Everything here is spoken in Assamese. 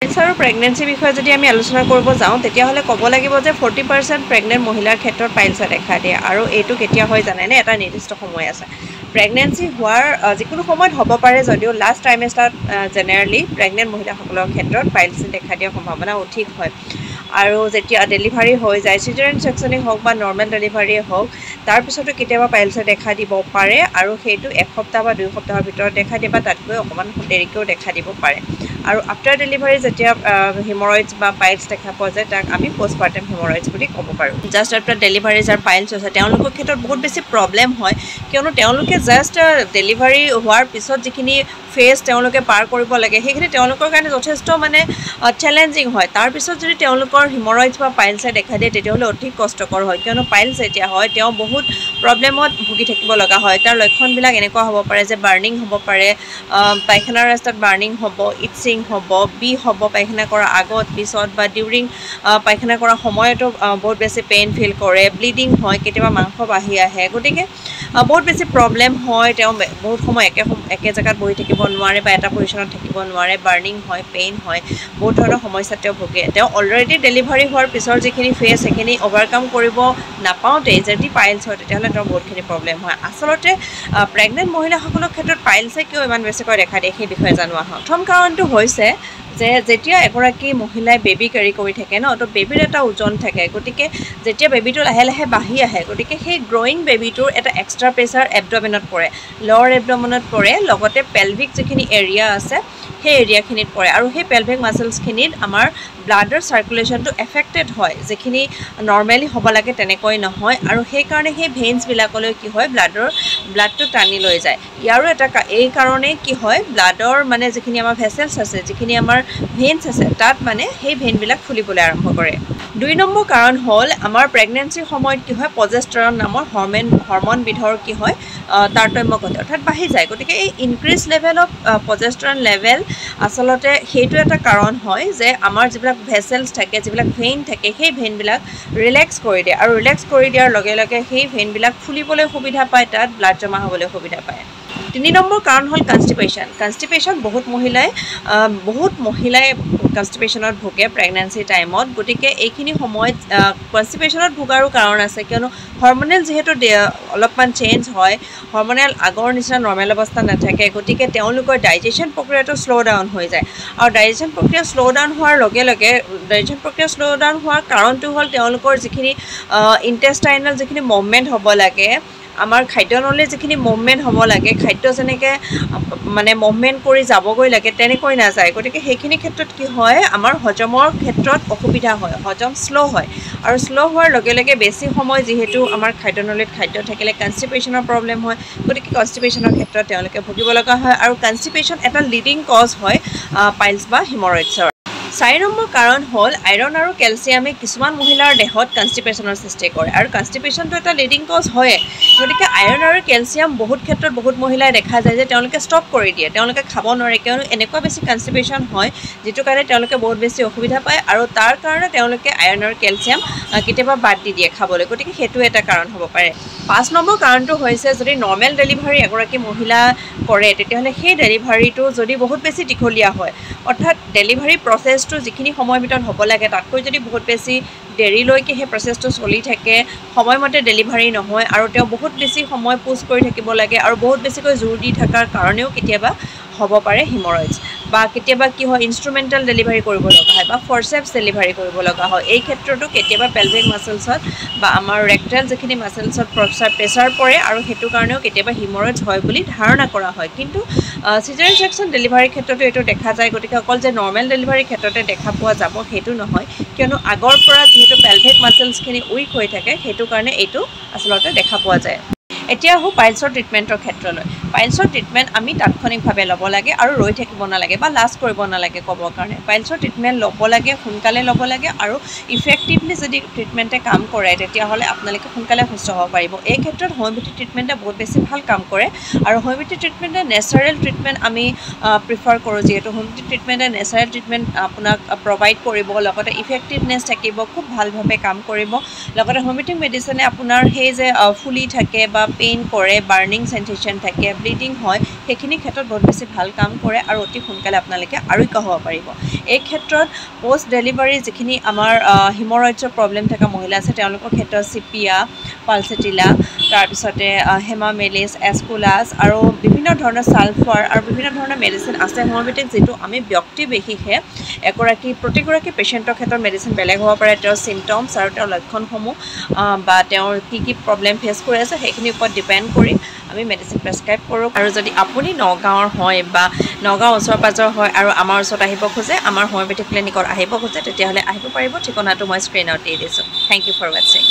আৰু প্ৰেগনেন্সি বিষয়ে যদি আমি আলোচনা কৰিব যাওঁ তেতিয়াহ'লে ক'ব লাগিব যে 40% প্ৰেগনেন্ট মহিলাৰ ক্ষেত্ৰত পাইলছে দেখা দিয়ে আৰু এইটো কেতিয়া হয় জানেনে এটা নিৰ্দিষ্ট সময় আছে প্ৰেগনেন্সি হোৱাৰ যিকোনো সময়ত হ'ব পাৰে যদিও লাষ্ট ট্ৰাইমেষ্টাৰত জেনেৰেলি প্ৰেগনেন্ট মহিলাসকলৰ ক্ষেত্ৰত পাইলছে দেখা দিয়াৰ সম্ভাৱনা অধিক হয় আৰু যেতিয়া ডেলিভাৰী হৈ যায় চিজাৰিয়ান ছেকশ্যনেই হওক বা নৰ্মেল ডেলিভাৰীয়ে হওক তাৰপিছতো কেতিয়াবা পাইলছে দেখা দিব পাৰে আৰু সেইটো এসপ্তাহ বা 2 সপ্তাহৰ ভিতৰত দেখা দিয়ে বা তাতকৈ অকণমান দেৰিকৈও দেখা দিব পাৰে আৰু আফটাৰ ডেলিভাৰী যেতিয়া হিমৰইডছ বা পাইলছ দেখা পোৱা যায় তাক আমি পষ্টপাৰ্টাম হিমৰইডছ বুলি ক'ব পাৰোঁ জাষ্ট আফটাৰ ডেলিভাৰী যাৰ পাইলছ হৈছে তেওঁলোকৰ ক্ষেত্ৰত বহুত বেছি প্ৰব্লেম হয় কিয়নো তেওঁলোকে জাষ্ট ডেলিভাৰী হোৱাৰ পিছত যিখিনি ফেজ তেওঁলোকে পাৰ কৰিব লাগে সেইখিনি তেওঁলোকৰ কাৰণে যথেষ্ট মানে চেলেঞ্জিং হয় তাৰপিছত যদি তেওঁলোকৰ হিমৰইডছ বা পাইলছে দেখা দিয়ে তেতিয়াহ'লে অধিক কষ্টকৰ হয় কিয়নো পাইলছ যেতিয়া হয় তেওঁ বহুত প্ৰব্লেমত ভুগি থাকিব লগা হয় তাৰ লক্ষণবিলাক এনেকুৱা হ'ব পাৰে যে বাৰ্ণিং হ'ব পাৰে পায়খানাৰ ৰাস্তাত বাৰ্ণিং হ'ব ইটছিং হ'ব বিষ হ'ব পায়খানা কৰাৰ আগত পিছত বা ডিউৰিং পায়খানা কৰাৰ সময়তো বহুত বেছি পেইন ফিল কৰে ব্লিডিং হয় কেতিয়াবা মাংস বাঢ়ি আহে গতিকে বহুত বেছি প্ৰব্লেম হয় তেওঁ বহুত সময় একে জেগাত বহি থাকিব নোৱাৰে বা এটা পজিশ্যনত থাকিব নোৱাৰে বাৰ্ণিং হয় পেইন হয় বহুত ধৰণৰ সমস্যাত তেওঁ ভোগে তেওঁ অলৰেডি ডেলিভাৰী হোৱাৰ পিছৰ যিখিনি ফেজ সেইখিনি অভাৰকাম কৰিব নাপাওঁতেই যদি পাইলছ হয় তেতিয়াহ'লে তেওঁৰ বহুতখিনি প্ৰব্লেম হয় আচলতে প্ৰেগনেন্ট মহিলাসকলৰ ক্ষেত্ৰত পাইলছে কিয় ইমান বেছিকৈ দেখা দিয়ে সেই বিষয়ে জনোৱা হয় প্ৰথম কাৰণটো হৈছে যে যেতিয়া এগৰাকী মহিলাই বেবী কেৰি কৰি থাকে ন তো বেবীৰ এটা ওজন থাকে গতিকে যেতিয়া বেবীটো লাহে লাহে বাঢ়ি আহে গতিকে সেই গ্ৰয়িং বেবীটোৰ এটা এক্সট্ৰা প্ৰেছাৰ এবডমেনত পৰে লৱাৰ এবডমেনত পৰে লগতে পেলভিক যিখিনি এৰিয়া আছে সেই এৰিয়াখিনিত পৰে আৰু সেই পেলভিক মাছলছখিনিত আমাৰ ব্লাডৰ চাৰ্কুলেশ্যনটো এফেক্টেড হয় যিখিনি নৰ্মেলি হ'ব লাগে তেনেকৈ নহয় আৰু সেইকাৰণে সেই ভেইনছবিলাকলৈ কি হয় ব্লাডটো টানি লৈ যায় ইয়াৰো এটা এই কাৰণেই কি হয় ব্লাডৰ মানে যিখিনি আমাৰ ভেছেলছ আছে যিখিনি আমাৰ ভেইনছ আছে তাত মানে সেই ভেইনবিলাক ফুলিবলৈ আৰম্ভ কৰে 2 নম্বৰ কাৰণ হ'ল আমাৰ প্ৰেগনেন্সিৰ সময়ত কি হয় প্ৰজেষ্টৰন নামৰ হৰমনবিধৰ কি হয় তাৰতম্য ঘটে অৰ্থাৎ বাঢ়ি যায় গতিকে এই ইনক্ৰিজ লেভেল অফ প্ৰজেষ্টৰন লেভেল আচলতে সেইটো এটা কাৰণ হয় যে আমাৰ যিবিলাক ভেছেলছ থাকে যিবিলাক ভেইন থাকে সেই ভেইনবিলাক ৰিলেক্স কৰি দিয়ে আৰু ৰিলেক্স কৰি দিয়াৰ লগে লগে সেই ভেইনবিলাক ফুলিবলৈ সুবিধা পায় তাত ব্লাড জমা হ'বলৈ সুবিধা পায় 3 নম্বৰ কাৰণ হ'ল কনষ্টিপেশ্যন বহুত মহিলাই কনষ্টিপেশ্যনত ভোগে প্ৰেগনেন্সি টাইমত গতিকে এইখিনি সময়ত কনষ্টিপেশ্যনত ভোগাৰো কাৰণ আছে কিয়নো হৰমনেল যিহেতু অলপমান চেঞ্জ হয় হৰমনেল আগৰ নিচিনা নৰ্মেল অৱস্থা নাথাকে গতিকে তেওঁলোকৰ ডাইজেশ্যন প্ৰক্ৰিয়াটো শ্ল' ডাউন হৈ যায় আৰু ডাইজেশ্যন প্ৰক্ৰিয়া শ্ল' ডাউন হোৱাৰ লগে লগে ডাইজেশ্যন প্ৰক্ৰিয়া শ্ল' ডাউন হোৱাৰ কাৰণটো হ'ল তেওঁলোকৰ যিখিনি ইণ্টেষ্টাইনেল যিখিনি মুভমেণ্ট হ'ব লাগে আমাৰ খাদ্যনলীৰ যিখিনি মুভমেণ্ট হ'ব লাগে খাদ্য যেনেকৈ মানে মুভমেণ্ট কৰি যাবগৈ লাগে তেনেকৈ নাযায় গতিকে সেইখিনি ক্ষেত্ৰত কি হয় আমাৰ হজমৰ ক্ষেত্ৰত অসুবিধা হয় হজম শ্ল' হয় আৰু শ্ল' হোৱাৰ লগে লগে বেছি সময় যিহেতু আমাৰ খাদ্যনলীত খাদ্য থাকিলে কনষ্টিপেশ্যনৰ প্ৰব্লেম হয় গতিকে কনষ্টিপেশ্যনৰ ক্ষেত্ৰত তেওঁলোকে ভুগিব লগা হয় আৰু কনষ্টিপেশ্যন এটা লিডিং কজ হয় পাইলছ বা হিমৰইডছৰ 4 নম্বৰ কাৰণ হ'ল আইৰণ আৰু কেলছিয়ামে কিছুমান মহিলাৰ দেহত কনষ্টিপেশ্যনৰ সৃষ্টি কৰে আৰু কনষ্টিপেশ্যনটো এটা লিডিং কজ হয় গতিকে আইৰণ আৰু কেলছিয়াম বহুত ক্ষেত্ৰত বহুত মহিলাই দেখা যায় যে তেওঁলোকে ষ্টপ কৰি দিয়ে তেওঁলোকে খাব নোৱাৰে কিয়নো এনেকুৱা বেছি কনষ্টিপেশ্যন হয় যিটো কাৰণে তেওঁলোকে বহুত বেছি অসুবিধা পায় আৰু তাৰ কাৰণে তেওঁলোকে আইৰণ আৰু কেলছিয়াম কেতিয়াবা বাদ দি দিয়ে খাবলৈ গতিকে সেইটো এটা কাৰণ হ'ব পাৰে 5 নম্বৰ কাৰণটো হৈছে যদি নৰ্মেল ডেলিভাৰী এগৰাকী মহিলা কৰে তেতিয়াহ'লে সেই ডেলিভাৰীটো যদি বহুত বেছি দীঘলীয়া হয় অৰ্থাৎ ডেলিভাৰী প্ৰচেছটো যিখিনি সময়ৰ ভিতৰত হ'ব লাগে তাতকৈ যদি বহুত বেছি দেৰিলৈকে সেই প্ৰচেছটো চলি থাকে সময়মতে ডেলিভাৰী নহয় আৰু তেওঁ বহুত বেছি সময় পুছ কৰি থাকিব লাগে আৰু বহুত বেছিকৈ জোৰ দি থকাৰ কাৰণেও কেতিয়াবা হ'ব পাৰে হিমৰইডছ বা কেতিয়াবা কি হয় ইনষ্ট্ৰুমেণ্টেল ডেলিভাৰী কৰিব লগা হয় বা ফৰচেপছ ডেলিভাৰী কৰিব লগা হয় এই ক্ষেত্ৰতো কেতিয়াবা পেলভিক মাছলছত বা আমাৰ ৰেক্টেল যিখিনি মাছলছত প্ৰেছাৰ পৰে আৰু সেইটো কাৰণেও কেতিয়াবা হিমৰইডছ হয় বুলি ধাৰণা কৰা হয় কিন্তু চিজাৰিয়ান ছেকশ্যন ডেলিভাৰীৰ ক্ষেত্ৰতো এইটো দেখা যায় গতিকে অকল যে নৰ্মেল ডেলিভাৰীৰ ক্ষেত্ৰতে দেখা পোৱা যাব সেইটো নহয় কিয়নো আগৰ পৰা যিহেতু পেলভিক মাছলছখিনি উইক হৈ থাকে সেইটো কাৰণে এইটো আচলতে দেখা পোৱা যায় এতিয়া আহোঁ পাইলছৰ ট্ৰিটমেণ্টৰ ক্ষেত্ৰলৈ পাইলছৰ ট্ৰিটমেণ্ট আমি তাৎক্ষণিকভাৱে ল'ব লাগে আৰু ৰৈ থাকিব নালাগে বা লাজ কৰিব নালাগে ক'বৰ কাৰণে পাইলছৰ ট্ৰিটমেণ্ট ল'ব লাগে সোনকালে ল'ব লাগে আৰু ইফেক্টিভলি যদি ট্ৰিটমেণ্টে কাম কৰে তেতিয়াহ'লে আপোনালোকে সোনকালে সুস্থ হ'ব পাৰিব এই ক্ষেত্ৰত হোমিওপেথি ট্ৰিটমেণ্টে বহুত বেছি ভাল কাম কৰে আৰু হোমিওপেথি ট্ৰিটমেণ্টে নেচাৰেল ট্ৰিটমেণ্ট আমি প্ৰিফাৰ কৰোঁ যিহেতু হোমিওপেথি ট্ৰিটমেণ্টে নেচাৰেল ট্ৰিটমেণ্ট আপোনাক প্ৰভাইড কৰিব লগতে ইফেক্টিভনেছ থাকিব খুব ভালভাৱে কাম কৰিব লগতে হোমিওপেথিক মেডিচিনে আপোনাৰ সেই যে ফুলি থাকে বা পেইন কৰে বাৰ্ণিং চেনচেশ্যন থাকে ব্লিডিং হয় সেইখিনি ক্ষেত্ৰত বহুত বেছি ভাল কাম কৰে আৰু অতি সোনকালে আপোনালোকে আৰোগ্য হ'ব পাৰিব এই ক্ষেত্ৰত পোষ্ট ডেলিভাৰী যিখিনি আমাৰ হিমৰইডছৰ প্ৰব্লেম থকা মহিলা আছে তেওঁলোকৰ ক্ষেত্ৰত চিপিয়া পালচেটিলা তাৰপিছতে হেমামেলিছ এস্কুলাছ আৰু বিভিন্ন ধৰণৰ ছালফাৰ আৰু বিভিন্ন ধৰণৰ মেডিচিন আছে হোমিঅ'পেথিক যিটো আমি ব্যক্তি বিশেষে প্ৰতিগৰাকী পেচেণ্টৰ ক্ষেত্ৰত মেডিচিন বেলেগ হ'ব পাৰে তেওঁৰ চিমটমছ আৰু তেওঁৰ লক্ষণসমূহ বা তেওঁৰ কি প্ৰব্লেম ফেচ কৰি আছে সেইখিনিৰ ওপৰত ডিপেণ্ড কৰি আমি মেডিচিন প্ৰেছক্ৰাইব কৰোঁ আৰু যদি আপুনি নগাঁৱৰ হয় বা নগাঁও ওচৰ পাজৰ হয় আৰু আমাৰ ওচৰত আহিব খোজে আমাৰ হোমিঅ'পেথিক ক্লিনিকত আহিব খোজে তেতিয়াহ'লে আহিব পাৰিব ঠিকনাটো মই স্ক্ৰীণত দি দিছোঁ থেংক ইউ ফৰ ৱাচিং